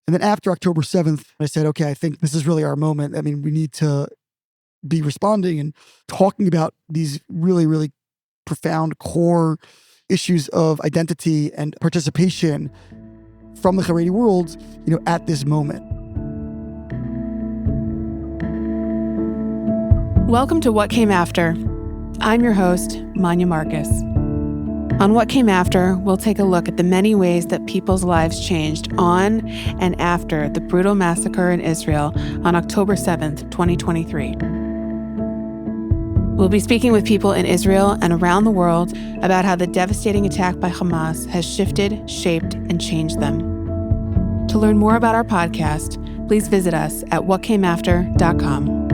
And then after October 7th, I said, okay, I think this is really our moment. I mean, we need to be responding and talking about these really, really profound core issues of identity and participation from the Haredi world, at this moment. Welcome to What Came After. I'm your host, Manya Marcus. On What Came After, we'll take a look at the many ways that people's lives changed on and after the brutal massacre in Israel on October 7th, 2023. We'll be speaking with people in Israel and around the world about how the devastating attack by Hamas has shifted, shaped, and changed them. To learn more about our podcast, please visit us at whatcameafter.com.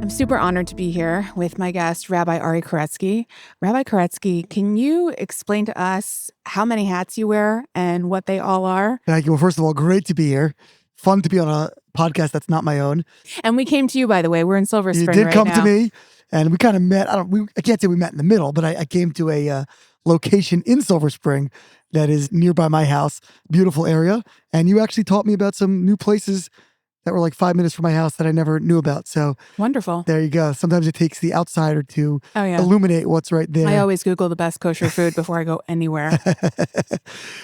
I'm super honored to be here with my guest, Rabbi Ari Koretsky. Rabbi Koretsky, can you explain to us how many hats you wear and what they all are? Thank you. Well, first of all, great to be here. Fun to be on a podcast that's not my own. And we came to you, by the way. We're in Silver Spring right now. You did come to me, and we kind of met. I can't say we met in the middle, but I came to a location in Silver Spring that is nearby my house. Beautiful area. And you actually taught me about some new places that were like 5 minutes from my house that I never knew about. So wonderful. There you go. Sometimes it takes the outsider to illuminate what's right there. I always Google the best kosher food before I go anywhere.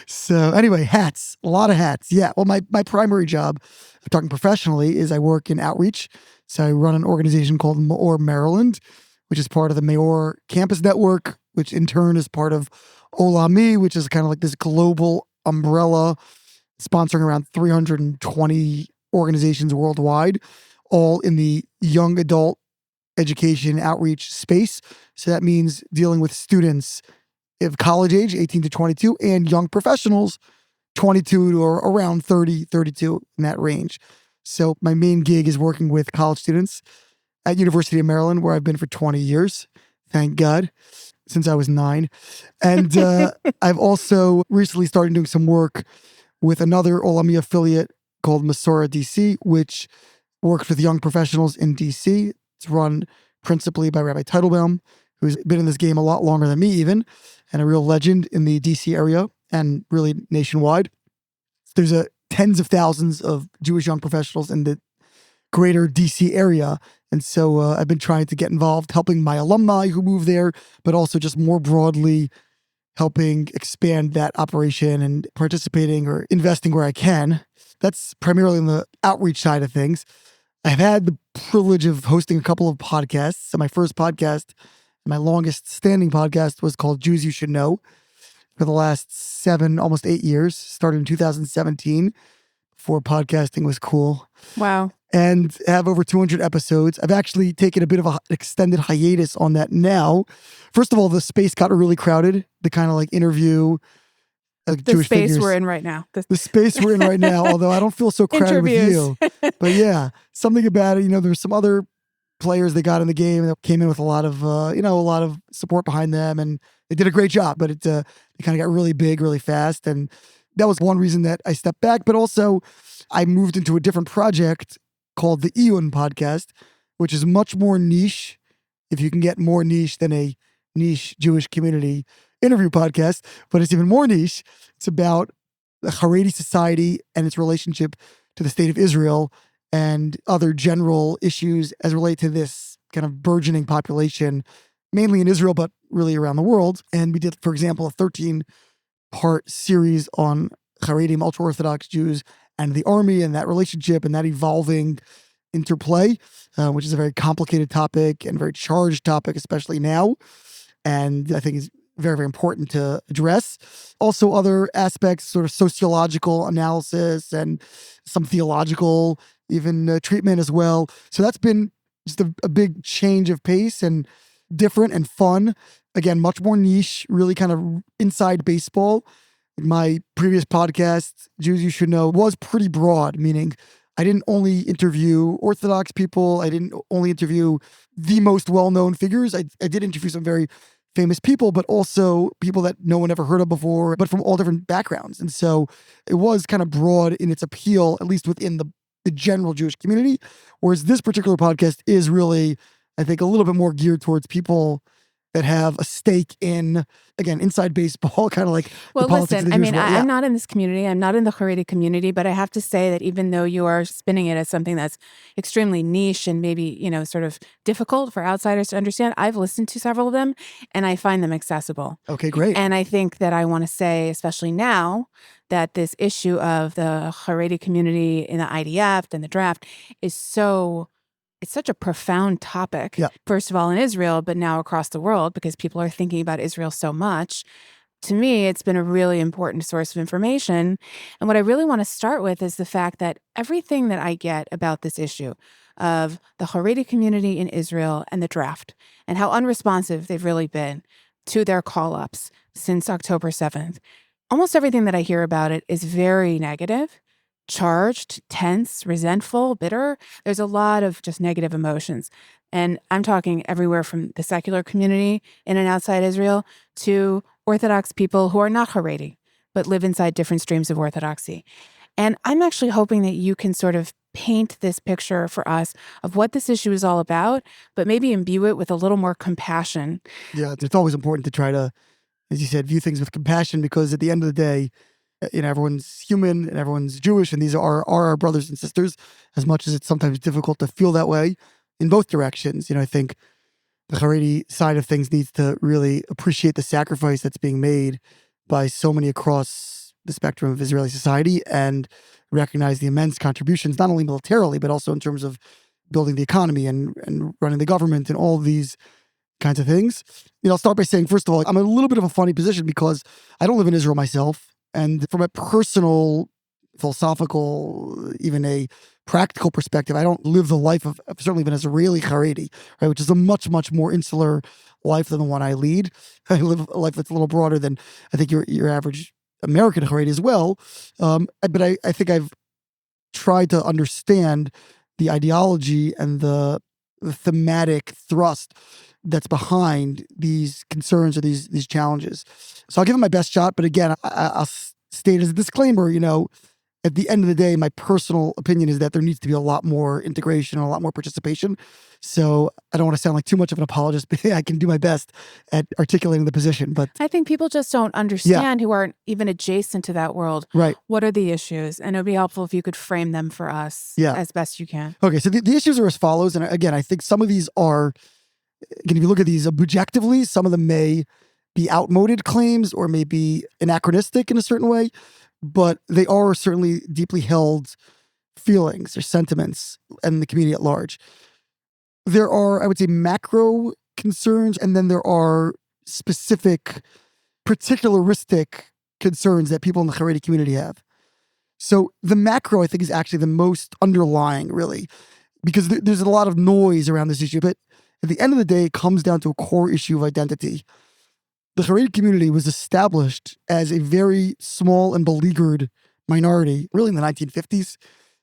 So anyway, hats, a lot of hats. Yeah. Well, my primary job, I'm talking professionally, is I work in outreach. So I run an organization called Maor Maryland, which is part of the Maor Campus Network, which in turn is part of Olami, which is kind of like this global umbrella sponsoring around 320 organizations worldwide, all in the young adult education outreach space. So that means dealing with students of college age, 18 to 22, and young professionals, 22 to around 30, 32 in that range. So my main gig is working with college students at University of Maryland, where I've been for 20 years. Thank God, since I was 9. And I've also recently started doing some work with another Olami affiliate called Masora DC, which works with young professionals in DC. It's run principally by Rabbi Teitelbaum, who's been in this game a lot longer than me even, and a real legend in the DC area and really nationwide. There's tens of thousands of Jewish young professionals in the greater DC area. And so I've been trying to get involved, helping my alumni who move there, but also just more broadly helping expand that operation and participating or investing where I can. That's primarily on the outreach side of things. I've had the privilege of hosting a couple of podcasts. So my first podcast, my longest standing podcast, was called Jews You Should Know for the last 7, almost 8 years. Started in 2017, before podcasting was cool. Wow. And have over 200 episodes. I've actually taken a bit of an extended hiatus on that now. First of all, the space got really crowded. The kind of like interview the Jewish space figures. we're in right now. The space we're in right now, although I don't feel so crowded with you. But yeah, something about it, there's some other players they got in the game that came in with a lot of support behind them, and they did a great job, but it they kind of got really big really fast. And that was one reason that I stepped back, but also I moved into a different project called the Iyun podcast, which is much more niche, if you can get more niche than a niche Jewish community interview podcast, but it's even more niche. It's about the Haredi society and its relationship to the state of Israel and other general issues as relate to this kind of burgeoning population, mainly in Israel, but really around the world. And we did, for example, a 13-part series on Haredi ultra-Orthodox Jews and the army and that relationship and that evolving interplay, which is a very complicated topic and very charged topic, especially now. And I think is very, very important to address. Also, other aspects, sort of sociological analysis and some theological even treatment as well. So that's been just a big change of pace and different and fun. Again, much more niche, really kind of inside baseball. My previous podcast, Jews You Should Know, was pretty broad, meaning I didn't only interview Orthodox people. I didn't only interview the most well-known figures. I did interview some very famous people, but also people that no one ever heard of before, but from all different backgrounds. And so it was kind of broad in its appeal, at least within the general Jewish community. Whereas this particular podcast is really, I think, a little bit more geared towards people that have a stake in, again, inside baseball, kind of like Well, the politics listen, of the I mean, Jewish world. Yeah. I'm not in this community. I'm not in the Haredi community, but I have to say that even though you are spinning it as something that's extremely niche and maybe, sort of difficult for outsiders to understand, I've listened to several of them and I find them accessible. Okay, great. And I think that I want to say, especially now, that this issue of the Haredi community in the IDF and the draft is it's such a profound topic, Yeah. first of all in Israel, but now across the world because people are thinking about Israel so much. To me, it's been a really important source of information. And what I really want to start with is the fact that everything that I get about this issue of the Haredi community in Israel and the draft and how unresponsive they've really been to their call-ups since October 7th, almost everything that I hear about it is very negative, charged, tense, resentful, bitter. There's a lot of just negative emotions. And I'm talking everywhere from the secular community in and outside Israel to Orthodox people who are not Haredi, but live inside different streams of Orthodoxy. And I'm actually hoping that you can sort of paint this picture for us of what this issue is all about, but maybe imbue it with a little more compassion. Yeah, it's always important to try to, as you said, view things with compassion, because at the end of the day, everyone's human and everyone's Jewish, and these are our brothers and sisters, as much as it's sometimes difficult to feel that way in both directions. I think the Haredi side of things needs to really appreciate the sacrifice that's being made by so many across the spectrum of Israeli society and recognize the immense contributions, not only militarily, but also in terms of building the economy and running the government and all these kinds of things. I'll start by saying, first of all, I'm in a little bit of a funny position because I don't live in Israel myself. And from a personal, philosophical, even a practical perspective, I don't live the life of certainly an Israeli Haredi, right, which is a much, much more insular life than the one I lead. I live a life that's a little broader than I think your average American Haredi as well. But I think I've tried to understand the ideology and the thematic thrust that's behind these concerns or these challenges. So I'll give it my best shot. But again, I'll state as a disclaimer, at the end of the day, my personal opinion is that there needs to be a lot more integration and a lot more participation. So I don't want to sound like too much of an apologist, but I can do my best at articulating the position. But I think people just don't understand who aren't even adjacent to that world. Right. What are the issues? And it would be helpful if you could frame them for us as best you can. Okay, so the issues are as follows. And again, I think some of these are, again, if you look at these objectively, some of them may be outmoded claims or may be anachronistic in a certain way, but they are certainly deeply held feelings or sentiments in the community at large. There are, I would say, macro concerns, and then there are specific, particularistic concerns that people in the Haredi community have. So the macro, I think, is actually the most underlying, really, because there's a lot of noise around this issue, but at the end of the day, it comes down to a core issue of identity. The Haredi community was established as a very small and beleaguered minority, really in the 1950s,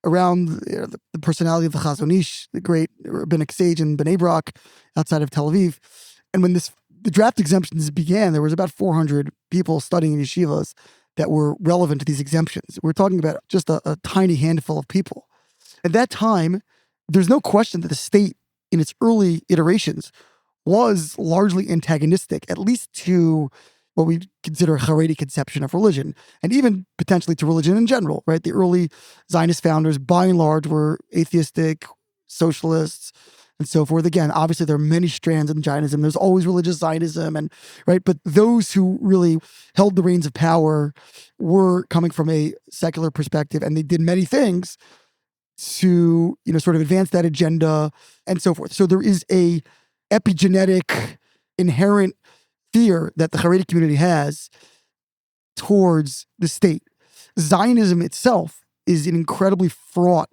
around the personality of the Chazon Ish, the great rabbinic sage in Bnei Brak, outside of Tel Aviv. And when the draft exemptions began, there was about 400 people studying in yeshivas that were relevant to these exemptions. We're talking about just a tiny handful of people. At that time, there's no question that the state, in its early iterations, was largely antagonistic, at least to what we consider a Haredi conception of religion, and even potentially to religion in general, right? The early Zionist founders, by and large, were atheistic, socialists, and so forth. Again, obviously, there are many strands in Zionism. There's always religious Zionism, and right. But those who really held the reins of power were coming from a secular perspective, and they did many things to, sort of advance that agenda and so forth. So there is a epigenetic, inherent fear that the Haredi community has towards the state. Zionism itself is an incredibly fraught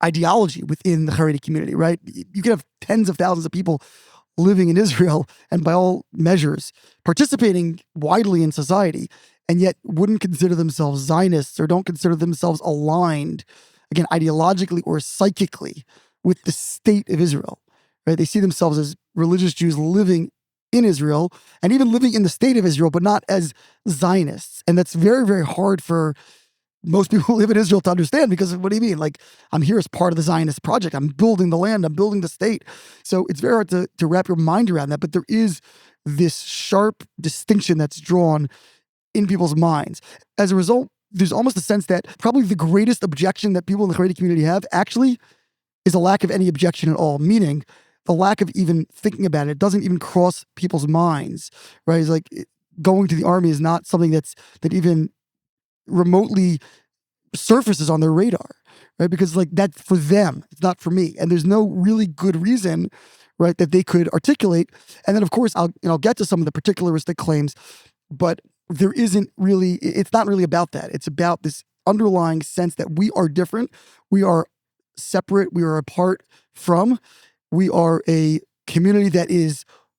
ideology within the Haredi community, right? You could have tens of thousands of people living in Israel and by all measures participating widely in society, and yet wouldn't consider themselves Zionists or don't consider themselves aligned, again, ideologically or psychically with the state of Israel, right? They see themselves as religious Jews living in Israel and even living in the state of Israel, but not as Zionists. And that's very, very hard for most people who live in Israel to understand, because what do you mean? Like, I'm here as part of the Zionist project. I'm building the land. I'm building the state. So it's very hard to wrap your mind around that. But there is this sharp distinction that's drawn in people's minds. As a result, there's almost a sense that probably the greatest objection that people in the Haredi community have actually is a lack of any objection at all, meaning the lack of even thinking about it. It doesn't even cross people's minds, right? It's like going to the army is not something that even remotely surfaces on their radar, right? Because like that's for them, it's not for me. And there's no really good reason, right, that they could articulate. And then of course, I'll get to some of the particularistic claims, but there isn't really, it's not really about that. It's about this underlying sense that we are different. We are separate. We are apart from. We are a community that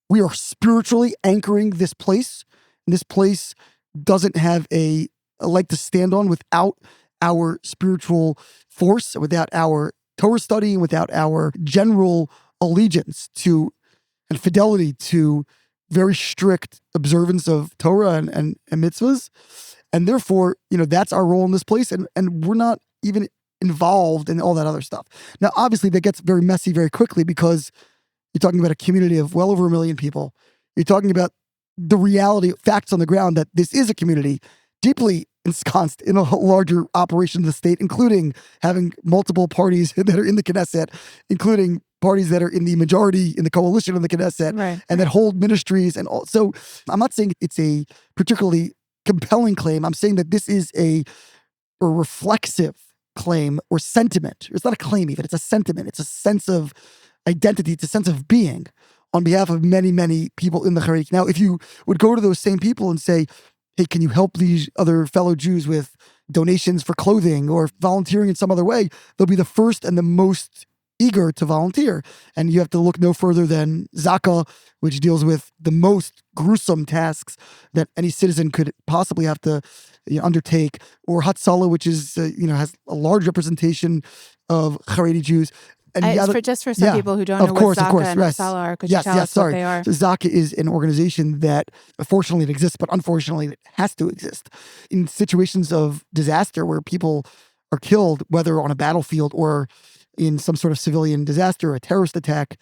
we are spiritually anchoring this place. And this place doesn't have a leg to stand on without our spiritual force, without our Torah study, without our general allegiance to and fidelity to very strict observance of Torah and mitzvahs. And therefore, that's our role in this place. And we're not even involved in all that other stuff. Now, obviously, that gets very messy very quickly because you're talking about a community of well over 1 million people. You're talking about the reality, facts on the ground that this is a community deeply ensconced in a larger operation of the state, including having multiple parties that are in the Knesset, including parties that are in the majority in the coalition of the Knesset, right, and that hold ministries. And all. So I'm not saying it's a particularly compelling claim. I'm saying that this is a reflexive claim or sentiment. It's not a claim even, it's a sentiment. It's a sense of identity. It's a sense of being on behalf of many, many people in the Haredi. Now, if you would go to those same people and say, hey, can you help these other fellow Jews with donations for clothing or volunteering in some other way? They'll be the first and the most eager to volunteer. And you have to look no further than Zaka, which deals with the most gruesome tasks that any citizen could possibly have to undertake, or Hatzalah, which is has a large representation of Haredi Jews. And just for some people who don't know what Zaka and Hatzalah are, could you tell us what they are? So Zaka is an organization that, fortunately, it exists, but unfortunately, it has to exist in situations of disaster where people are killed, whether on a battlefield or in some sort of civilian disaster, a terrorist attack.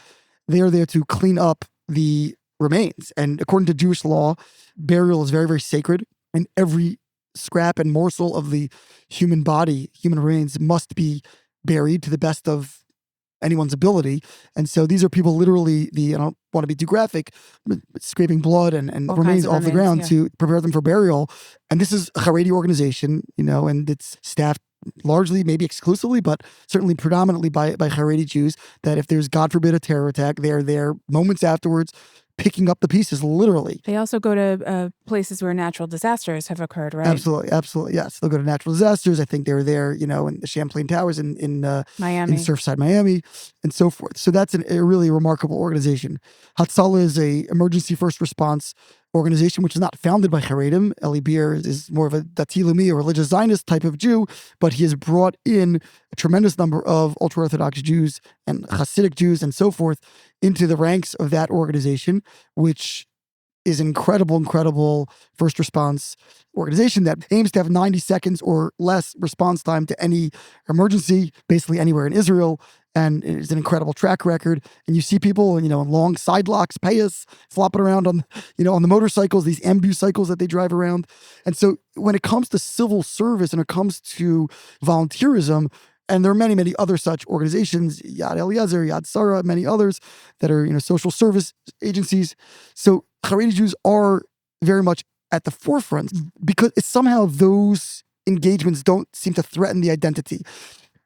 They are there to clean up the remains. And according to Jewish law, burial is very, very sacred, and every scrap and morsel of the human body, human remains, must be buried to the best of anyone's ability. And so these are people literally, I don't want to be too graphic, but scraping blood and remains off the ground to prepare them for burial. And this is a Haredi organization, and it's staffed largely, maybe exclusively, but certainly predominantly by Haredi Jews, that if there's, God forbid, a terror attack, they're there moments afterwards, picking up the pieces, literally. They also go to places where natural disasters have occurred, right? Absolutely, yes. They'll go to natural disasters. I think they were there, in the Champlain Towers in Miami, in Surfside, Miami, and so forth. So that's a really remarkable organization. Hatzalah is a emergency first response organization, which is not founded by Haredim. Eli Beer is more of a Dati Leumi, a religious Zionist type of Jew, but he has brought in a tremendous number of ultra-Orthodox Jews and Hasidic Jews and so forth into the ranks of that organization, which is an incredible first response organization that aims to have 90 seconds or less response time to any emergency, basically anywhere in Israel. And it's an incredible track record. And you see people, in long side locks, payas, flopping around on the motorcycles, these ambu cycles that they drive around. And so when it comes to civil service and it comes to volunteerism, and there are many, many other such organizations, Yad Eliezer, Yad Sarah, many others that are, social service agencies. So Haredi Jews are very much at the forefront because it's somehow those engagements don't seem to threaten the identity.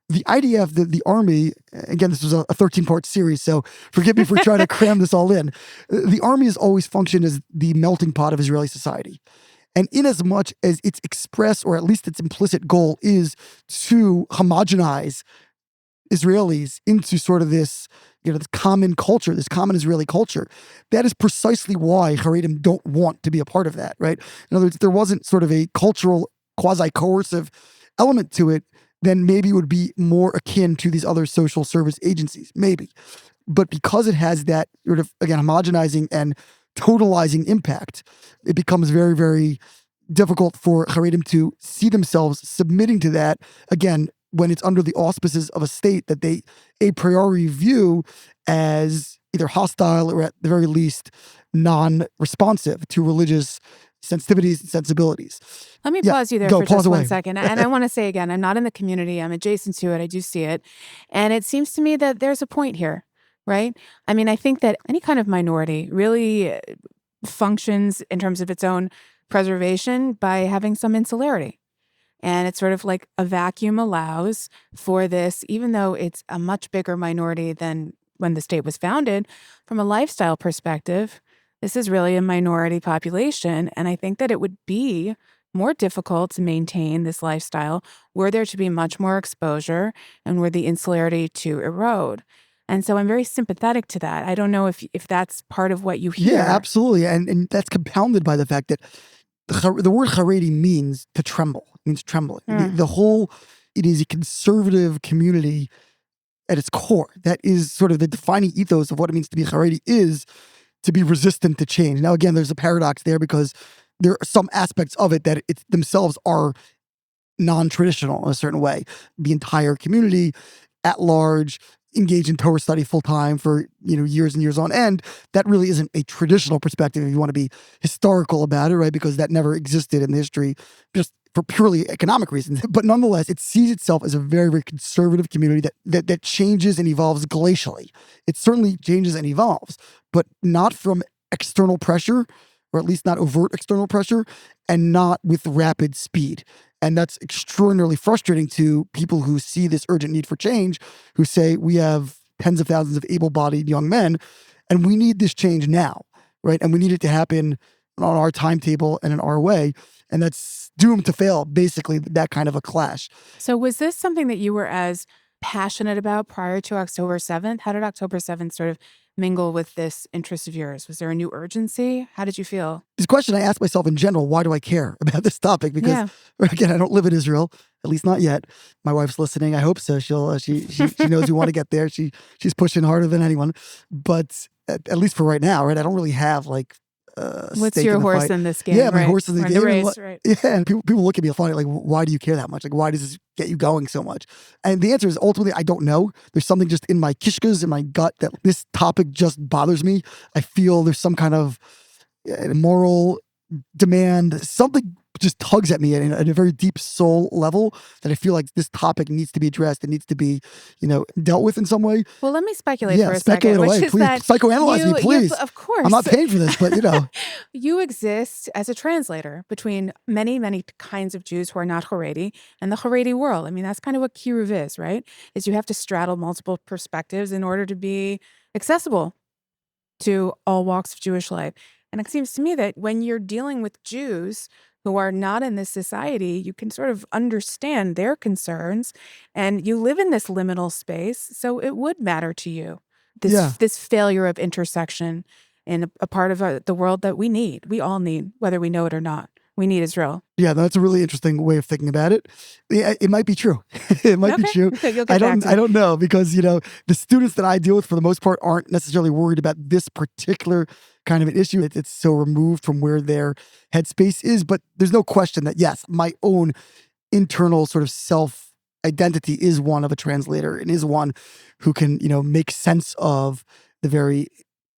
The IDF, the army, again, this was a 13-part series, so forgive me for trying to cram this all in. The army has always functioned as the melting pot of Israeli society. And in as much as its express, or at least its implicit goal, is to homogenize Israelis into sort of this, this common culture, this common Israeli culture, that is precisely why Haredim don't want to be a part of that, right? In other words, if there wasn't sort of a cultural, quasi-coercive element to it, then maybe it would be more akin to these other social service agencies, maybe. But because it has that sort of, again, homogenizing and totalizing impact, it becomes very, very difficult for Haredim to see themselves submitting to that, again, when it's under the auspices of a state that they a priori view as either hostile or at the very least non-responsive to religious sensitivities and sensibilities. Let me pause you there go, for pause just away. 1 second. And I want to say again, I'm not in the community. I'm adjacent to it. I do see it. And it seems to me that there's a point here, right? I mean, I think that any kind of minority really functions in terms of its own preservation by having some insularity. And it's sort of like a vacuum allows for this, even though it's a much bigger minority than when the state was founded, from a lifestyle perspective, this is really a minority population. And I think that it would be more difficult to maintain this lifestyle were there to be much more exposure and were the insularity to erode. And so I'm very sympathetic to that. I don't know if that's part of what you hear. Yeah, absolutely. And that's compounded by the fact that the word Haredi means to tremble, means trembling. The whole, it is a conservative community at its core. That is sort of the defining ethos of what it means to be Haredi, is to be resistant to change. Now, again, there's a paradox there because there are some aspects of it that it themselves are non-traditional in a certain way. The entire community at large engage in Torah study full time for years and years on end. That really isn't a traditional perspective if you want to be historical about it, right? Because that never existed in the history, just for purely economic reasons. But nonetheless, it sees itself as a very, very conservative community that changes and evolves glacially. It certainly changes and evolves, but not from external pressure, or at least not overt external pressure, and not with rapid speed. And that's extraordinarily frustrating to people who see this urgent need for change, who say we have tens of thousands of able-bodied young men, and we need this change now, right? And we need it to happen on our timetable and in our way. And that's doomed to fail, basically, that kind of a clash. So was this something that you were as passionate about prior to October 7th? How did October 7th sort of mingle with this interest of yours? Was there a new urgency? How did you feel? This question I ask myself in general, why do I care about this topic? Because again, I don't live in Israel, at least not yet. My wife's listening. I hope so. She knows we want to get there. She's pushing harder than anyone. But at least for right now, right? I don't really have like what's your horse in this game? Yeah, my horse in the game. Race, right? Yeah, and people look at me funny, like, why do you care that much? Like, why does this get you going so much? And the answer is ultimately, I don't know. There's something just in my kishkas, in my gut, that this topic just bothers me. I feel there's some kind of moral demand, something just tugs at me at a very deep soul level that I feel like this topic needs to be addressed. It needs to be, dealt with in some way. Well, let me speculate for a speculate second. away, which is please. that Psychoanalyze me, please. Of course. I'm not paying for this, but You exist as a translator between many, many kinds of Jews who are not Haredi and the Haredi world. I mean, that's kind of what kiruv is, right? Is you have to straddle multiple perspectives in order to be accessible to all walks of Jewish life. And it seems to me that when you're dealing with Jews who are not in this society, you can sort of understand their concerns, and you live in this liminal space, so it would matter to you. This failure of intersection in a part of the world that we all need, whether we know it or not. We need Israel. Yeah, that's a really interesting way of thinking about it. Yeah, it might be true. It might be true. I don't know, because the students that I deal with for the most part aren't necessarily worried about this particular kind of an issue. It's so removed from where their headspace is. But there's no question that, yes, my own internal sort of self identity is one of a translator and is one who can, make sense of the very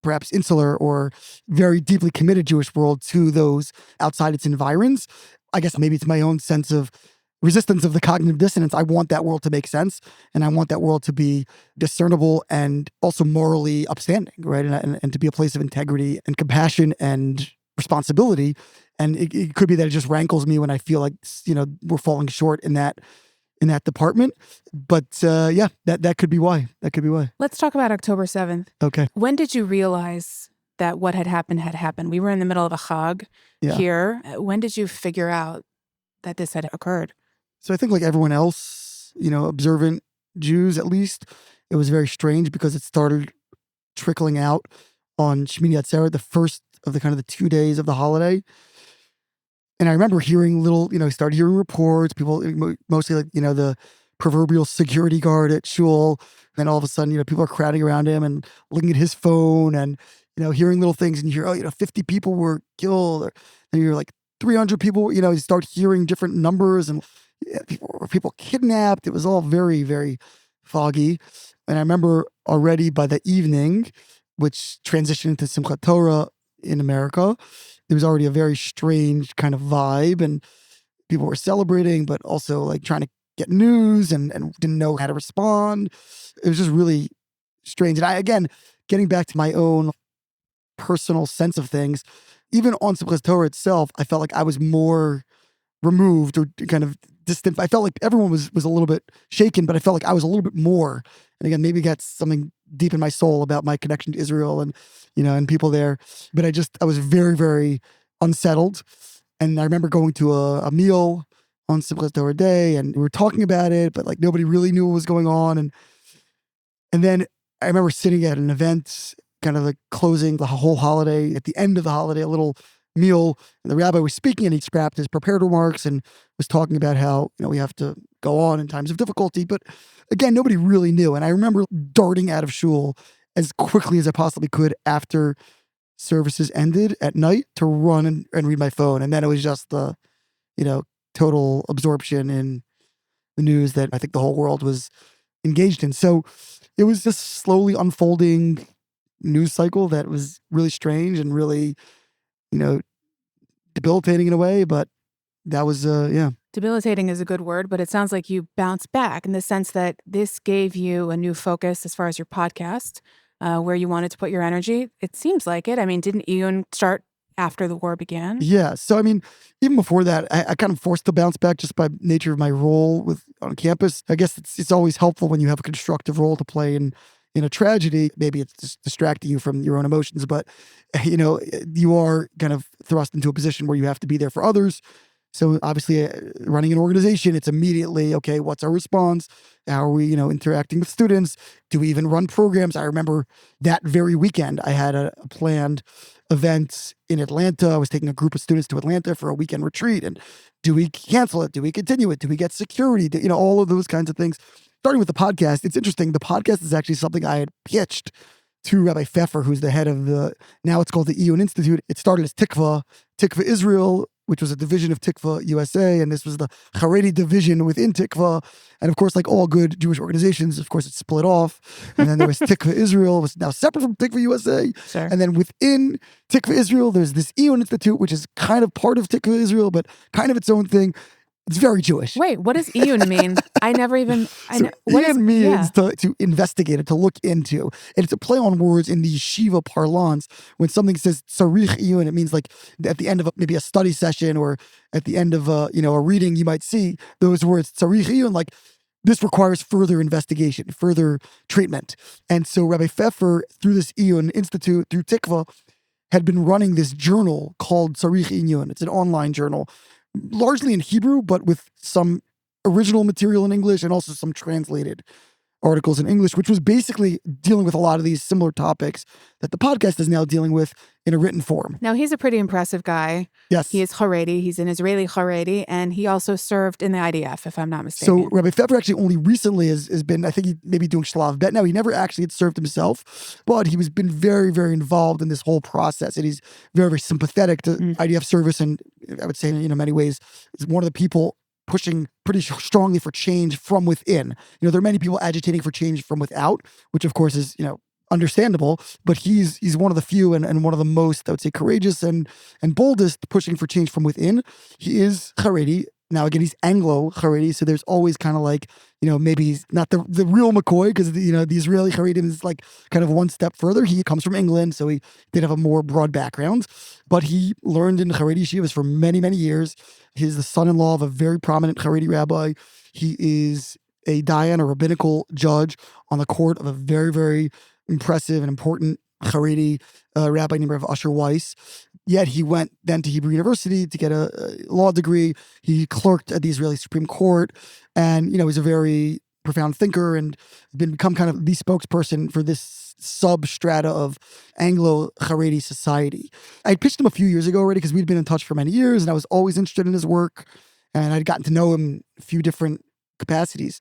perhaps insular or very deeply committed Jewish world to those outside its environs. I guess maybe it's my own sense of resistance of the cognitive dissonance. I want that world to make sense, and I want that world to be discernible and also morally upstanding, right? And to be a place of integrity and compassion and responsibility. And it could be that it just rankles me when I feel like, we're falling short in that department. But that could be why. That could be why. Let's talk about October 7th. Okay. When did you realize that what had happened? We were in the middle of a Chag here. When did you figure out that this had occurred? So I think like everyone else, observant Jews at least, it was very strange because it started trickling out on Shmini Atzeret, the first of the kind of the 2 days of the holiday. And I remember hearing started hearing reports, people, mostly like, the proverbial security guard at shul. And then all of a sudden, people are crowding around him and looking at his phone and, hearing little things, and you hear, 50 people were killed. And you're like, 300 people. You start hearing different numbers and people kidnapped. It was all very, very foggy. And I remember already by the evening, which transitioned into Simchat Torah in America, there was already a very strange kind of vibe, and people were celebrating, but also like trying to get news and didn't know how to respond. It was just really strange. And again, getting back to my own personal sense of things, even on Simchat Torah itself, I felt like I was more removed or kind of distant. I felt like everyone was a little bit shaken, but I felt like I was a little bit more. And again, maybe that's something deep in my soul about my connection to Israel and, and people there. But I was very, very unsettled. And I remember going to a meal on Simchat Torah Day, and we were talking about it, but like nobody really knew what was going on. And then I remember sitting at an event, kind of like closing the whole holiday, at the end of the holiday, a little meal, and the rabbi was speaking, and he scrapped his prepared remarks and was talking about how, we have to go on in times of difficulty. But again, nobody really knew. And I remember darting out of shul as quickly as I possibly could after services ended at night to run and read my phone. And then it was just the, total absorption in the news that I think the whole world was engaged in. So it was just slowly unfolding news cycle that was really strange and really, debilitating in a way, but that was, yeah. Debilitating is a good word, but it sounds like you bounced back in the sense that this gave you a new focus as far as your podcast, where you wanted to put your energy. It seems like it. I mean, didn't Iyun start after the war began? Yeah. So, I mean, even before that, I kind of forced to bounce back just by nature of my role on campus. I guess it's always helpful when you have a constructive role to play in a tragedy. Maybe it's just distracting you from your own emotions, but, you are kind of thrust into a position where you have to be there for others. So obviously running an organization, it's immediately, okay, what's our response? How are we, interacting with students? Do we even run programs? I remember that very weekend, I had a planned event in Atlanta. I was taking a group of students to Atlanta for a weekend retreat. And do we cancel it? Do we continue it? Do we get security? All of those kinds of things. Starting with the podcast, it's interesting. The podcast is actually something I had pitched to Rabbi Pfeffer, who's the head of now it's called the Iyun Institute. It started as Tikva Israel, which was a division of Tikva USA, and this was the Haredi division within Tikva. And of course, like all good Jewish organizations, of course, it split off. And then there was Tikva Israel, was now separate from Tikva USA. Sure. And then within Tikva Israel, there's this Iyun Institute, which is kind of part of Tikva Israel, but kind of its own thing. It's very Jewish. Wait, what does Iyun mean? I never even... Iyun means to investigate it, to look into. And it's a play on words in the yeshiva parlance. When something says tzarich iyun, it means like at the end of maybe a study session or at the end of a reading, you might see those words tzarich iyun, like this requires further investigation, further treatment. And so Rabbi Pfeffer, through this Iyun Institute, through Tikva, had been running this journal called Tzarich Iyun. It's an online journal, largely in Hebrew, but with some original material in English and also some translated articles in English, which was basically dealing with a lot of these similar topics that the podcast is now dealing with in a written form. Now, he's a pretty impressive guy. Yes. He is Haredi. He's an Israeli Haredi, and he also served in the IDF, if I'm not mistaken. So Rabbi Pfeffer actually only recently has been, I think he may be doing Shlav Bet now. He never actually had served himself, but he was been very, very involved in this whole process, and he's very, very sympathetic to IDF service, and I would say in many ways is one of the people pushing pretty strongly for change from within. There are many people agitating for change from without, which of course is, understandable, but he's one of the few and one of the most, I would say, courageous and boldest pushing for change from within. He is Haredi. Now, again, he's Anglo-Haredi, so there's always kind of like, maybe he's not the real McCoy, because, the Israeli Haredim is like kind of one step further. He comes from England, so he did have a more broad background, but he learned in Haredi yeshivas for many, many years. He's the son-in-law of a very prominent Haredi rabbi. He is a Dayan, a rabbinical judge on the court of a very, very impressive and important Haredi rabbi named Rav Usher Weiss. Yet he went then to Hebrew University to get a law degree. He clerked at the Israeli Supreme Court, and he's a very profound thinker and become kind of the spokesperson for this substrata of Anglo-Haredi society. I had pitched him a few years ago already because we'd been in touch for many years, and I was always interested in his work, and I'd gotten to know him in a few different capacities.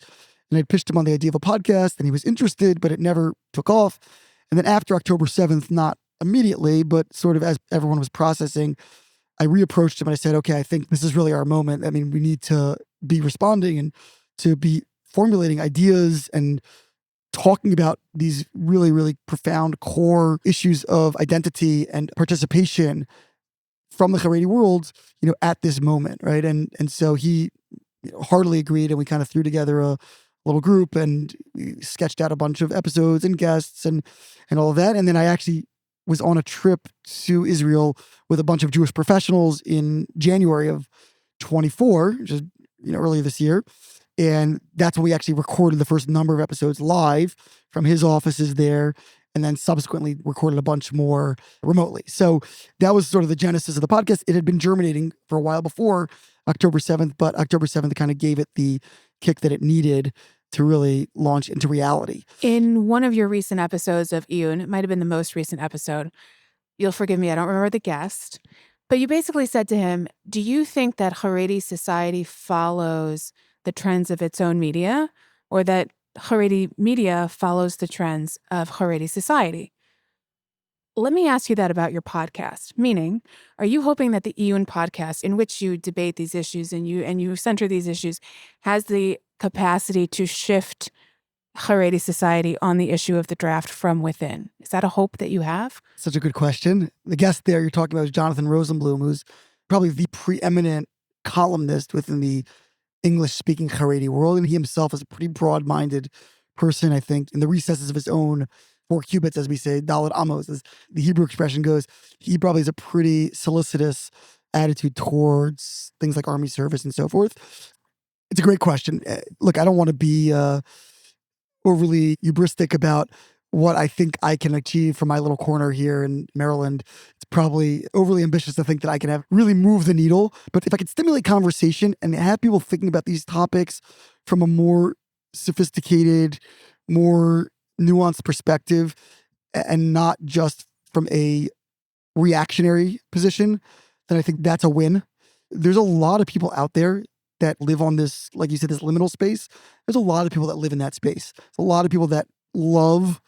And I'd pitched him on the idea of a podcast, and he was interested, but it never took off. And then after October 7th, not immediately, but sort of as everyone was processing I reapproached him and I said, okay, I think this is really our moment. I mean, we need to be responding and to be formulating ideas and talking about these really, really profound core issues of identity and participation from the Haredi world, at this moment, right? And so he heartily agreed, and we kind of threw together a little group and we sketched out a bunch of episodes and guests and all of that. And then I actually was on a trip to Israel with a bunch of Jewish professionals in January of 24, which is earlier this year. And that's when we actually recorded the first number of episodes live from his offices there, and then subsequently recorded a bunch more remotely. So that was sort of the genesis of the podcast. It had been germinating for a while before October 7th, but October 7th kind of gave it the kick that it needed to really launch into reality. In one of your recent episodes of Iyun, it might have been the most recent episode, you'll forgive me, I don't remember the guest, but you basically said to him, do you think that Haredi society follows the trends of its own media, or that Haredi media follows the trends of Haredi society? Let me ask you that about your podcast. Meaning, are you hoping that the Iyun podcast, in which you debate these issues and you center these issues, has the capacity to shift Haredi society on the issue of the draft from within? Is that a hope that you have? Such a good question. The guest there you're talking about is Jonathan Rosenblum, who's probably the preeminent columnist within the English-speaking Haredi world, and he himself is a pretty broad-minded person, I think, in the recesses of his own 4 cubits, as we say, Dalet Amos, as the Hebrew expression goes. He probably has a pretty solicitous attitude towards things like army service and so forth. It's a great question. Look, I don't want to be overly hubristic about what I think I can achieve from my little corner here in Maryland. It's probably overly ambitious to think that I can have really move the needle. But if I could stimulate conversation and have people thinking about these topics from a more sophisticated, more nuanced perspective, and not just from a reactionary position, then I think that's a win. There's a lot of people out there that live on this, like you said, this liminal space. There's a lot of people that live in that space. There's a lot of people that love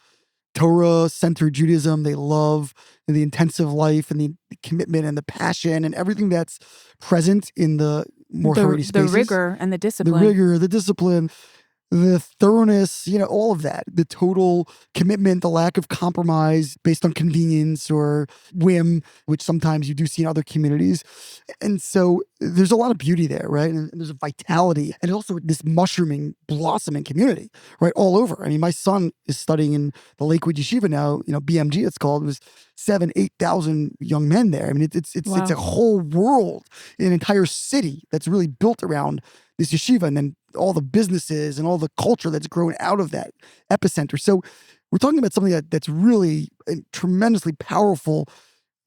Torah-centered Judaism. They love the intensive life and the commitment and the passion and everything that's present in the more Haredi spaces. The rigor and the discipline. The rigor, the discipline, the thoroughness, all of that. The total commitment, the lack of compromise based on convenience or whim, which sometimes you do see in other communities. And so there's a lot of beauty there, right? And there's a vitality and also this mushrooming, blossoming community, right? All over. I mean, my son is studying in the Lakewood Yeshiva now, BMG it's called. It was 8,000 young men there. I mean, it's a whole world, an entire city that's really built around this yeshiva, and then all the businesses and all the culture that's grown out of that epicenter. So we're talking about something that's really a tremendously powerful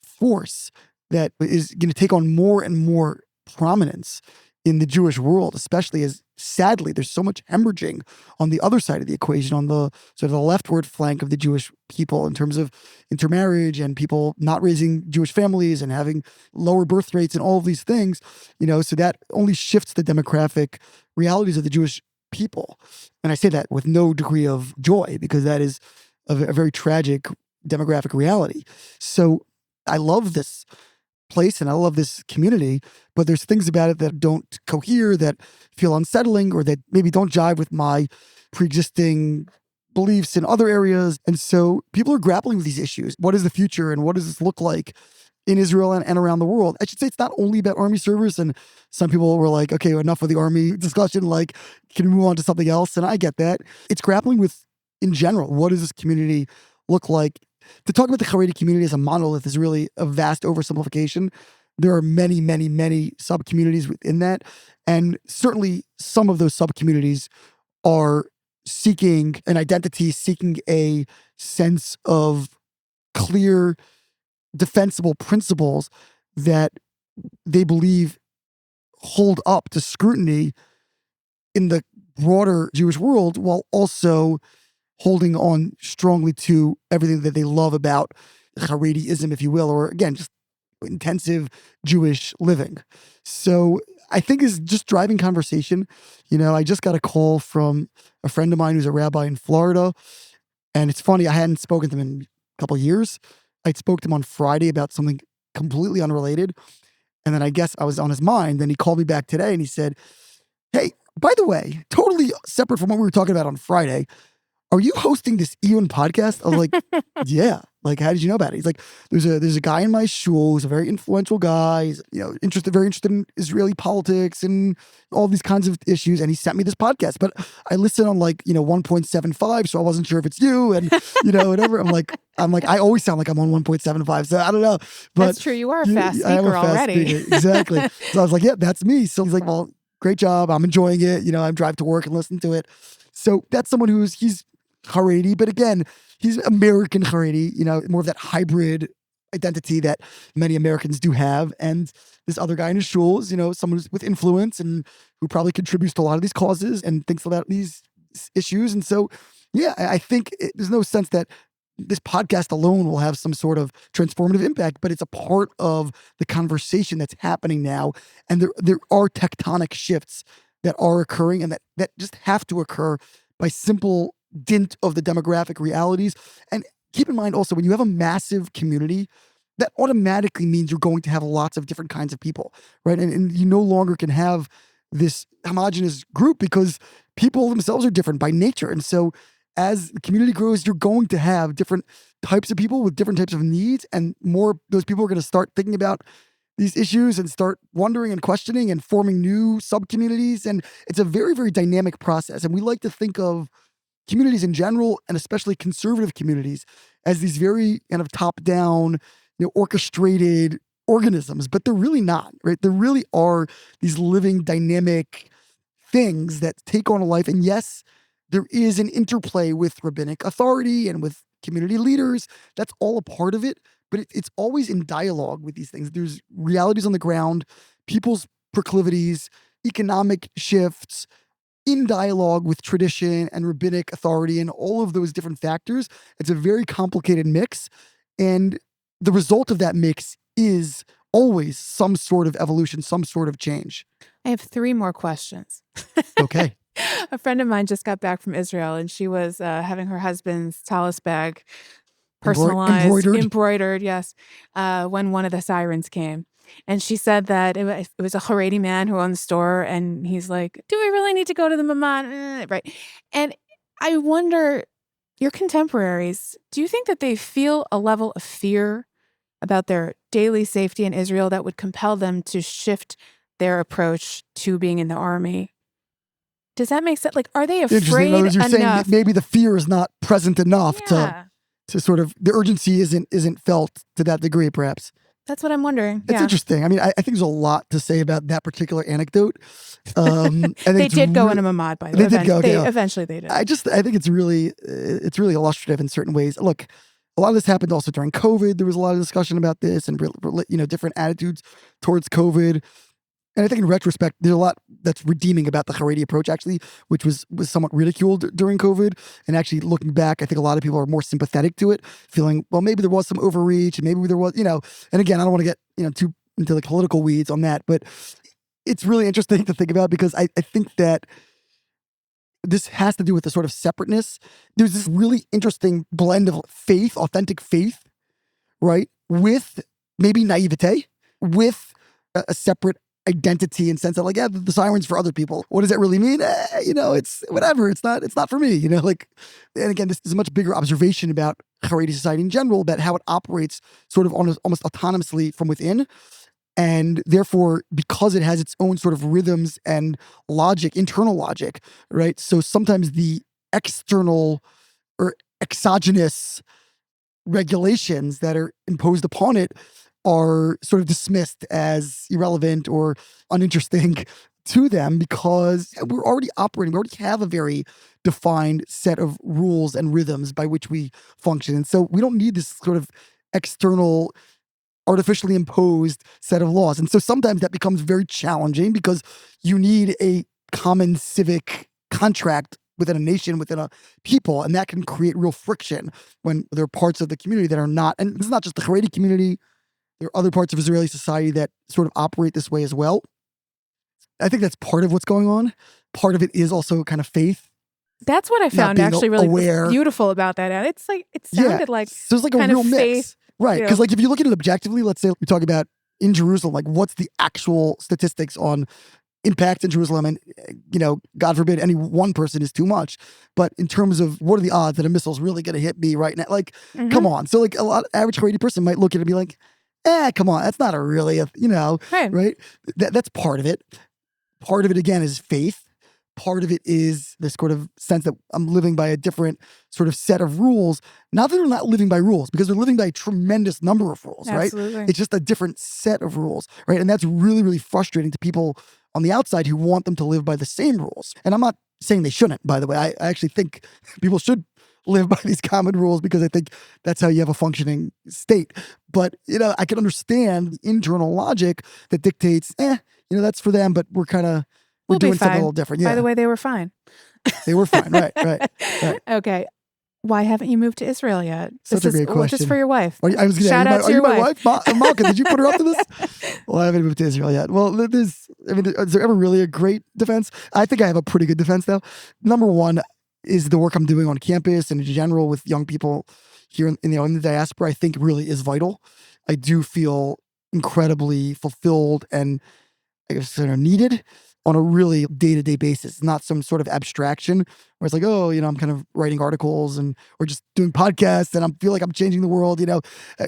force that is going to take on more and more prominence in the Jewish world, especially as, sadly, there's so much hemorrhaging on the other side of the equation, on the sort of the leftward flank of the Jewish people in terms of intermarriage and people not raising Jewish families and having lower birth rates and all of these things, so that only shifts the demographic realities of the Jewish people. And I say that with no degree of joy, because that is a very tragic demographic reality. So I love this place and I love this community, but there's things about it that don't cohere, that feel unsettling, or that maybe don't jive with my pre-existing beliefs in other areas. And so people are grappling with these issues. What is the future and what does this look like in Israel and around the world? I should say it's not only about army service, and some people were like, okay, enough of the army discussion, like, can we move on to something else? And I get that. It's grappling with, in general, what does this community look like? To talk about the Haredi community as a monolith is really a vast oversimplification. There are many, many, many sub-communities within that. And certainly some of those sub-communities are seeking an identity, seeking a sense of clear, defensible principles that they believe hold up to scrutiny in the broader Jewish world, while also holding on strongly to everything that they love about Harediism, if you will, or again, just intensive Jewish living. So I think is just driving conversation. I just got a call from a friend of mine who's a rabbi in Florida. And it's funny, I hadn't spoken to him in a couple of years. I spoke to him on Friday about something completely unrelated. And then I guess I was on his mind. Then he called me back today and he said, hey, by the way, totally separate from what we were talking about on Friday, are you hosting this Ewan podcast? I was like, yeah. Like, how did you know about it? He's like, there's a guy in my shul who's a very influential guy. He's, very interested in Israeli politics and all these kinds of issues. And he sent me this podcast. But I listen on 1.75, so I wasn't sure if it's you and whatever. I'm like, I always sound like I'm on 1.75, so I don't know. But that's true. You are a fast speaker already. Speaker. Exactly. So I was like, yeah, that's me. So he's like, well, great job. I'm enjoying it. I drive to work and listen to it. So that's someone he's Haredi, but again, he's American Haredi, more of that hybrid identity that many Americans do have. And this other guy in his shul is, someone who's with influence and who probably contributes to a lot of these causes and thinks about these issues. And so, yeah, I think there's no sense that this podcast alone will have some sort of transformative impact, but it's a part of the conversation that's happening now. And there are tectonic shifts that are occurring and that just have to occur by simple dint of the demographic realities. And keep in mind also, when you have a massive community, that automatically means you're going to have lots of different kinds of people, right? And you no longer can have this homogenous group because people themselves are different by nature. And so as the community grows, you're going to have different types of people with different types of needs, and more those people are going to start thinking about these issues and start wondering and questioning and forming new sub-communities. And it's a very, very dynamic process. And we like to think of communities in general, and especially conservative communities, as these very kind of top-down, orchestrated organisms, but they're really not, right? There really are these living, dynamic things that take on a life. And yes, there is an interplay with rabbinic authority and with community leaders. That's all a part of it, but it's always in dialogue with these things. There's realities on the ground, people's proclivities, economic shifts, in dialogue with tradition and rabbinic authority and all of those different factors. It's a very complicated mix. And the result of that mix is always some sort of evolution, some sort of change. I have 3 more questions. Okay. A friend of mine just got back from Israel, and she was having her husband's tallis bag personalized, embroidered, yes, when one of the sirens came. And she said that it was a Haredi man who owned the store, and he's like, do we really need to go to the Maman? Right. And I wonder, your contemporaries, do you think that they feel a level of fear about their daily safety in Israel that would compel them to shift their approach to being in the army? Does that make sense? Like, are they afraid enough? You're saying that maybe the fear is not present enough to sort of, the urgency isn't felt to that degree, perhaps. That's what I'm wondering. It's interesting. I mean, I think there's a lot to say about that particular anecdote. They did go in a mamad, by the way. Eventually they did. I think it's really illustrative in certain ways. Look, a lot of this happened also during COVID. There was a lot of discussion about this and different attitudes towards COVID. And I think in retrospect, there's a lot that's redeeming about the Haredi approach, actually, which was somewhat ridiculed during COVID. And actually looking back, I think a lot of people are more sympathetic to it, feeling, well, maybe there was some overreach and maybe there was, and again, I don't want to get, too into the political weeds on that, but it's really interesting to think about because I think that this has to do with the sort of separateness. There's this really interesting blend of faith, authentic faith, right? With maybe naivete, with a separate identity and sense of the sirens for other people. What does that really mean? It's whatever. It's not for me, and again, this is a much bigger observation about Haredi society in general, about how it operates sort of almost autonomously from within. And therefore, because it has its own sort of rhythms and logic, internal logic, right? So sometimes the external or exogenous regulations that are imposed upon it are sort of dismissed as irrelevant or uninteresting to them because we're already operating. We already have a very defined set of rules and rhythms by which we function. And so we don't need this sort of external, artificially imposed set of laws. And so sometimes that becomes very challenging because you need a common civic contract within a nation, within a people, and that can create real friction when there are parts of the community that are not, and it's not just the Haredi community, there are other parts of Israeli society that sort of operate this way as well. I think that's part of what's going on. Part of it is also kind of faith. That's what I found actually really beautiful about that. And it's like, it sounded like so there's like a real mix. Right. Because if you look at it objectively, let's say we talk about in Jerusalem, like what's the actual statistics on impact in Jerusalem? And, God forbid any one person is too much. But in terms of what are the odds that a missile is really going to hit me right now? Like, come on. So like average Haredi person might look at it and be like, come on, that's not right? That's part of it. Part of it, again, is faith. Part of it is this sort of sense that I'm living by a different sort of set of rules. Not that they're not living by rules, because they're living by a tremendous number of rules, Absolutely. right? It's just a different set of rules, right? And that's really, really frustrating to people on the outside who want them to live by the same rules. And I'm not saying they shouldn't, by the way. I actually think people should live by these common rules, because I think that's how you have a functioning state. But, I can understand the internal logic that dictates, that's for them, but we're doing something a little different. Yeah. By the way, they were fine. They were fine. Right. Okay. Why haven't you moved to Israel yet? Such a great question. Just for your wife. I was gonna Shout out to your wife. Malka, did you put her up to this? Well, I haven't moved to Israel yet. Well, is there ever really a great defense? I think I have a pretty good defense now. Number one is the work I'm doing on campus and in general with young people here in the diaspora, I think really is vital. I do feel incredibly fulfilled and I guess needed on a really day-to-day basis, not some sort of abstraction where it's like, I'm kind of writing articles or just doing podcasts and I feel like I'm changing the world.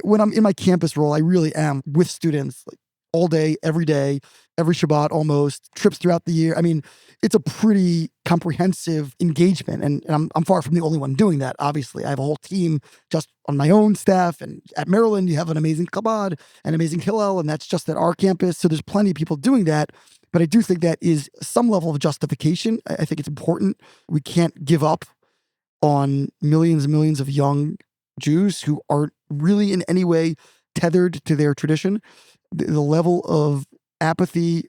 When I'm in my campus role, I really am with students like all day, every Shabbat almost, trips throughout the year. I mean, it's a pretty comprehensive engagement and I'm far from the only one doing that. Obviously, I have a whole team just on my own staff, and at Maryland, you have an amazing Chabad, an amazing Hillel, and that's just at our campus. So there's plenty of people doing that. But I do think that is some level of justification. I think it's important. We can't give up on millions and millions of young Jews who aren't really in any way tethered to their tradition. The level of apathy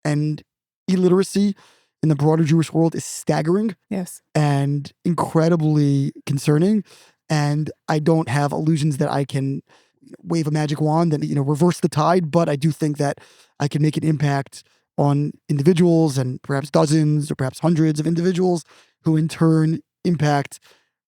and illiteracy in the broader Jewish world is staggering. Yes. And incredibly concerning. And I don't have illusions that I can wave a magic wand and, reverse the tide. But I do think that I can make an impact on individuals and perhaps dozens or perhaps hundreds of individuals who in turn impact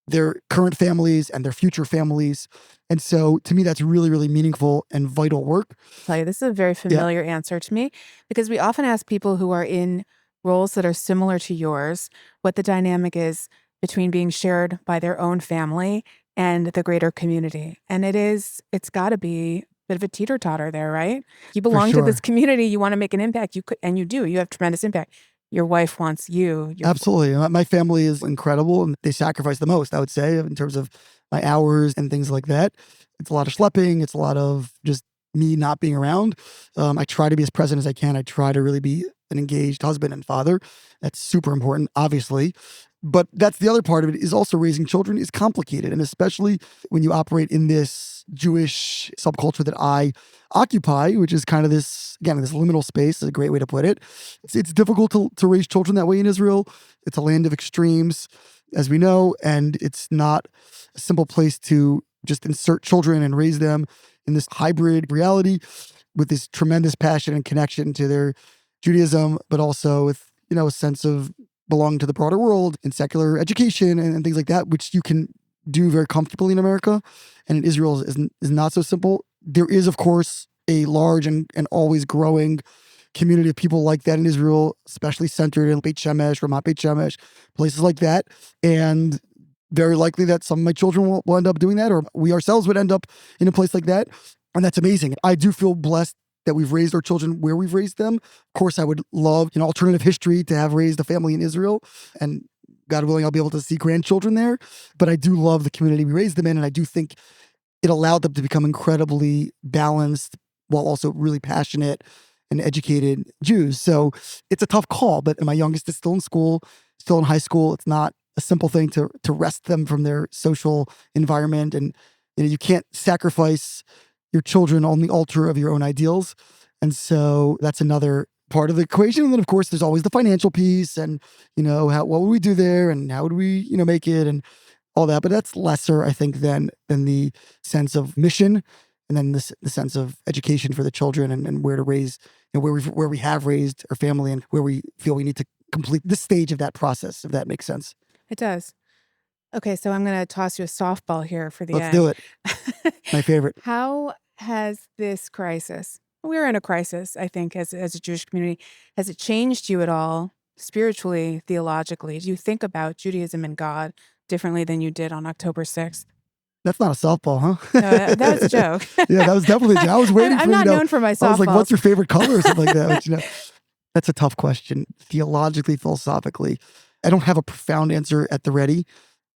their current families and their future families. And so to me, that's really, really meaningful and vital work. I'll tell you, this is a very familiar answer to me, because we often ask people who are in roles that are similar to yours what the dynamic is between being shared by their own family and the greater community. And it's got to be bit of a teeter-totter there, right? You belong to this community, you want to make an impact, you have tremendous impact. Your wife wants you. Absolutely. My family is incredible and they sacrifice the most, I would say, in terms of my hours and things like that. It's a lot of schlepping. It's a lot of just me not being around. I try to be as present as I can. I try to really be an engaged husband and father. That's super important, obviously. But that's the other part of it, is also raising children is complicated. And especially when you operate in this Jewish subculture that I occupy, which is kind of this liminal space, is a great way to put it. It's difficult to raise children that way in Israel. It's a land of extremes, as we know, and it's not a simple place to just insert children and raise them in this hybrid reality with this tremendous passion and connection to their Judaism, but also with, a sense of belonging to the broader world and secular education and things like that, which you can do very comfortably in America. And in Israel is not so simple. There is, of course, a large and always growing community of people like that in Israel, especially centered in Beit Shemesh, Ramat Beit Shemesh, places like that. And very likely that some of my children will end up doing that, or we ourselves would end up in a place like that. And that's amazing. I do feel blessed that we've raised our children where we've raised them. Of course, I would love an alternative history to have raised a family in Israel. And God willing, I'll be able to see grandchildren there. But I do love the community we raised them in. And I do think it allowed them to become incredibly balanced while also really passionate and educated Jews. So it's a tough call. But my youngest is still in school, still in high school. It's not a simple thing to wrest them from their social environment. And you can't sacrifice your children on the altar of your own ideals. And so that's another part of the equation. And then of course there's always the financial piece and, what would we do there and how would we, make it and all that. But that's lesser, I think, than the sense of mission and then the sense of education for the children and where to raise, where we have raised our family and where we feel we need to complete this stage of that process, if that makes sense. It does. Okay, so I'm going to toss you a softball here for the Let's end. do it. My favorite. How has this crisis, we're in a crisis, I think, as a Jewish community. Has it changed you at all, spiritually, theologically? Do you think about Judaism and God differently than you did on October 6th? That's not a softball, huh? No, that was a joke. Yeah, that was definitely a joke. I was waiting I'm for, not known for my I was like, what's softballs. your favorite color or something like that? But, that's a tough question. Theologically, philosophically, I don't have a profound answer at the ready,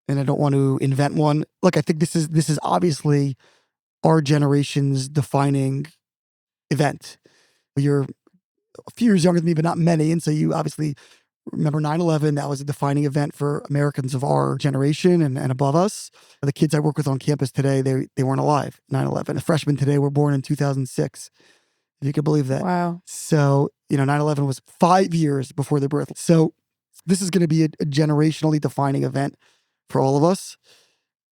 and I don't want to invent one. Look, I think this is obviously our generation's defining event. You're a few years younger than me, but not many, and so you obviously remember 9/11. That was a defining event for Americans of our generation and above us. The kids I work with on campus today, they weren't alive 9/11. The freshmen today were born in 2006. If you could believe that. Wow. So, 9/11 was 5 years before their birth. So this is going to be a generationally defining event for all of us.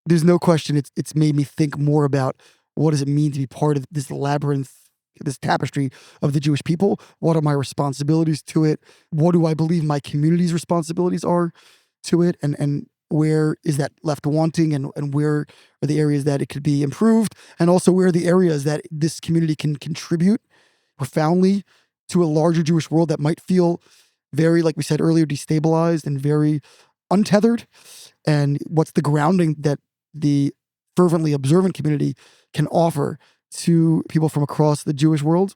There's no question it's made me think more about what does it mean to be part of this labyrinth, this tapestry of the Jewish people? What are my responsibilities to it? What do I believe my community's responsibilities are to it? And where is that left wanting? And where are the areas that it could be improved? And also where are the areas that this community can contribute profoundly to a larger Jewish world that might feel very, like we said earlier, destabilized and very untethered? And what's the grounding that the fervently observant community can offer to people from across the Jewish world?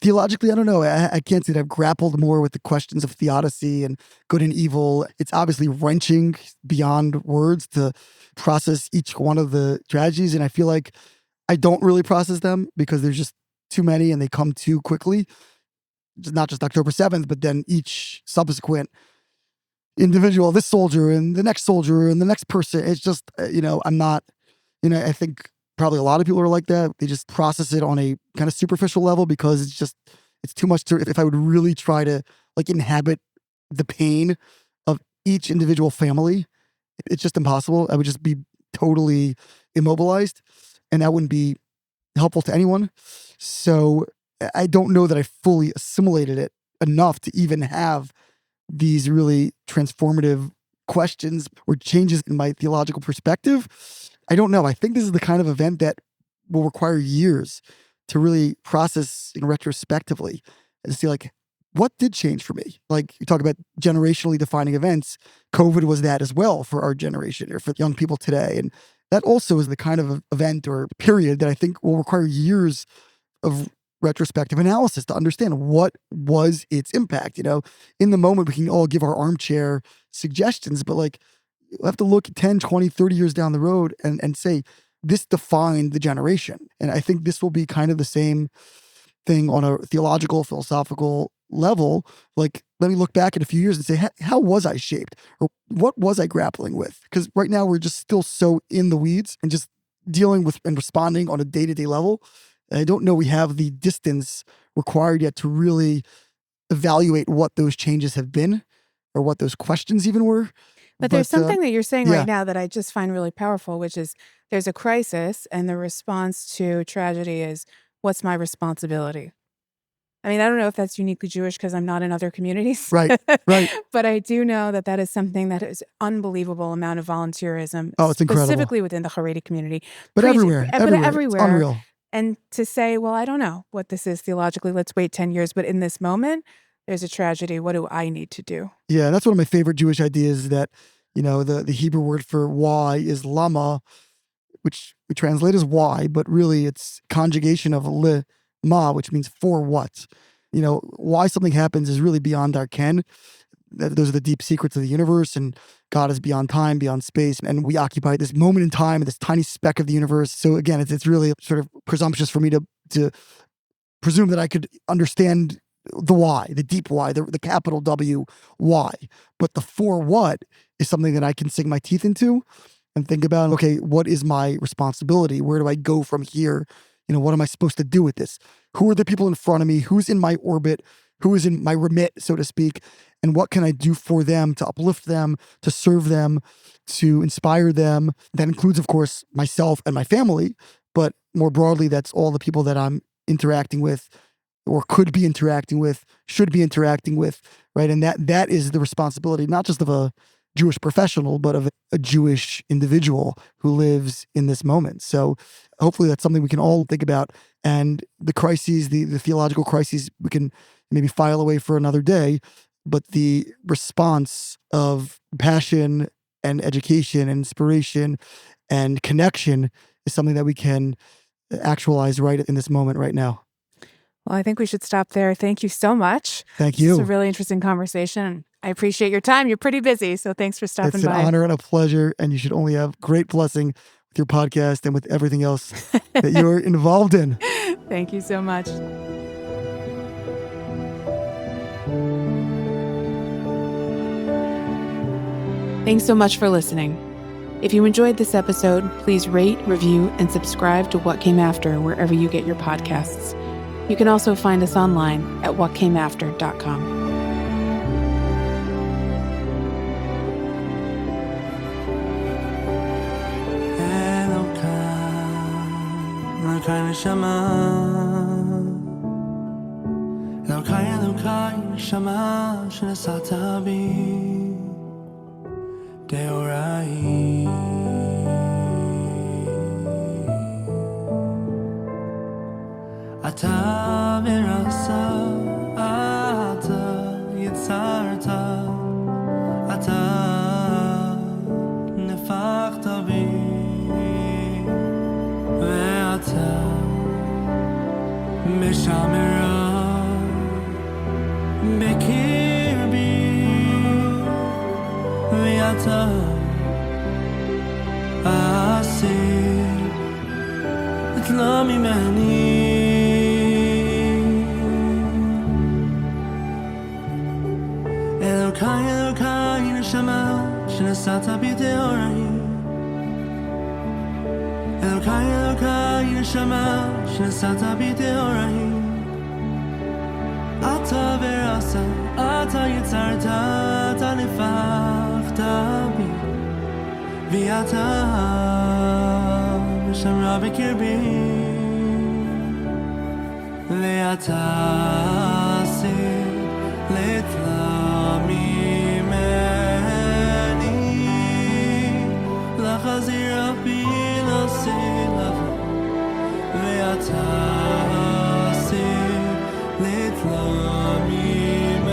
Theologically, I don't know. I can't say that I've grappled more with the questions of theodicy and good and evil. It's obviously wrenching beyond words to process each one of the tragedies. And I feel like I don't really process them because there's just too many and they come too quickly. Not just October 7th, but then each subsequent individual, this soldier and the next soldier and the next person. It's just, I'm not, I think probably a lot of people are like that. They just process it on a kind of superficial level because it's too much to, if I would really try to like inhabit the pain of each individual family, it's just impossible. I would just be totally immobilized and that wouldn't be helpful to anyone. So I don't know that I fully assimilated it enough to even have these really transformative questions or changes in my theological perspective. I don't know. I think this is the kind of event that will require years to really process retrospectively and see like, what did change for me? Like you talk about generationally defining events. COVID was that as well for our generation or for young people today. And that also is the kind of event or period that I think will require years of retrospective analysis to understand what was its impact. In the moment, we can all give our armchair suggestions, but like you have to look 10, 20, 30 years down the road and say, this defined the generation. And I think this will be kind of the same thing on a theological, philosophical level. Like, let me look back in a few years and say, how was I shaped? Or what was I grappling with? Because right now we're just still so in the weeds and just dealing with and responding on a day-to-day level. I don't know we have the distance required yet to really evaluate what those changes have been or what those questions even were. But there's something that you're saying yeah. right now that I just find really powerful, which is there's a crisis and the response to tragedy is, what's my responsibility? I mean, I don't know if that's uniquely Jewish because I'm not in other communities. Right. But I do know that is something that is unbelievable amount of volunteerism. Oh, it's incredible. Specifically within the Haredi community. But everywhere. But everywhere. It's unreal. And to say, well, I don't know what this is theologically. Let's wait 10 years. But in this moment, there's a tragedy. What do I need to do? Yeah, that's one of my favorite Jewish ideas is that, the Hebrew word for why is lama, which we translate as why, but really it's conjugation of le ma, which means for what. Why something happens is really beyond our ken. Those are the deep secrets of the universe, and God is beyond time, beyond space, and we occupy this moment in time, this tiny speck of the universe. So again, it's really sort of presumptuous for me to presume that I could understand the why, the deep why, the capital W why. But the for what is something that I can sink my teeth into and think about, okay, what is my responsibility? Where do I go from here? What am I supposed to do with this? Who are the people in front of me? Who's in my orbit? Who is in my remit, so to speak? And what can I do for them to uplift them, to serve them, to inspire them? That includes, of course, myself and my family, but more broadly, that's all the people that I'm interacting with or could be interacting with, should be interacting with, right? And that is the responsibility, not just of a Jewish professional, but of a Jewish individual who lives in this moment. So hopefully that's something we can all think about. And the crises, the theological crises, we can maybe file away for another day. But the response of passion and education and inspiration and connection is something that we can actualize right in this moment right now. Well, I think we should stop there. Thank you so much. Thank you. It's a really interesting conversation. I appreciate your time. You're pretty busy, so thanks for stopping by. It's an honor and a pleasure, and you should only have great blessing with your podcast and with everything else that you're involved in. Thank you so much. Thanks so much for listening. If you enjoyed this episode, please rate, review, and subscribe to What Came After wherever you get your podcasts. You can also find us online at whatcameafter.com. אתה ברסה, אתה יצרת, אתה נפחת בי, ואתה משמרה בקרבי, ואתה אסיר אתלה ממני. אלוקיי נשמה שנשאת בי טהורי, אלוקיי נשמה שנשאת בי טהורי, אתה ברסה, אתה יצרת, אתה נפחת בי, ואתה משמרה בקרבי, ואתה אסיר לתלה ממני, לחזיר בי לסלב, ואתה אסיר לתלה ממני,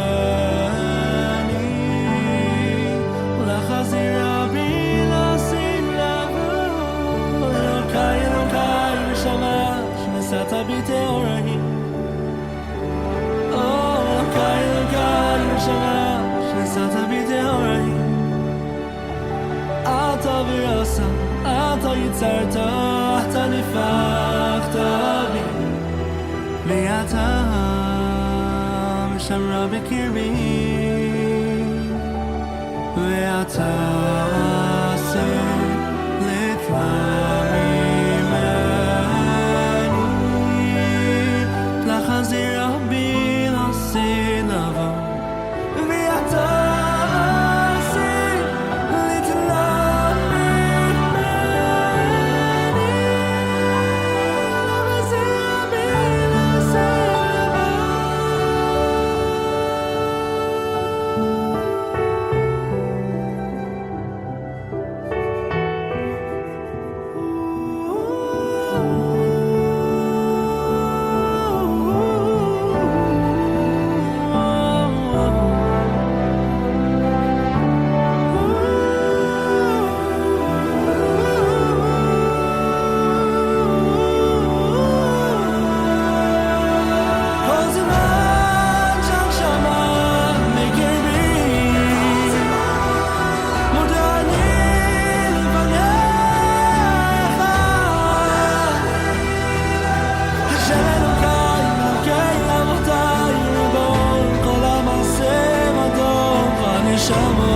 לחזיר בי לסלב. אלוקיי נשמה שנשאת בי טהורי, אלוקיי נשמה שנשאת בי טהורי, אתה ברסה, אתה יצרת, אתה נפחת בי, ואתה משמרה בקרבי, ואתה אסיר לתלה ממני, לחזיר בי לסלב, ואתה Summer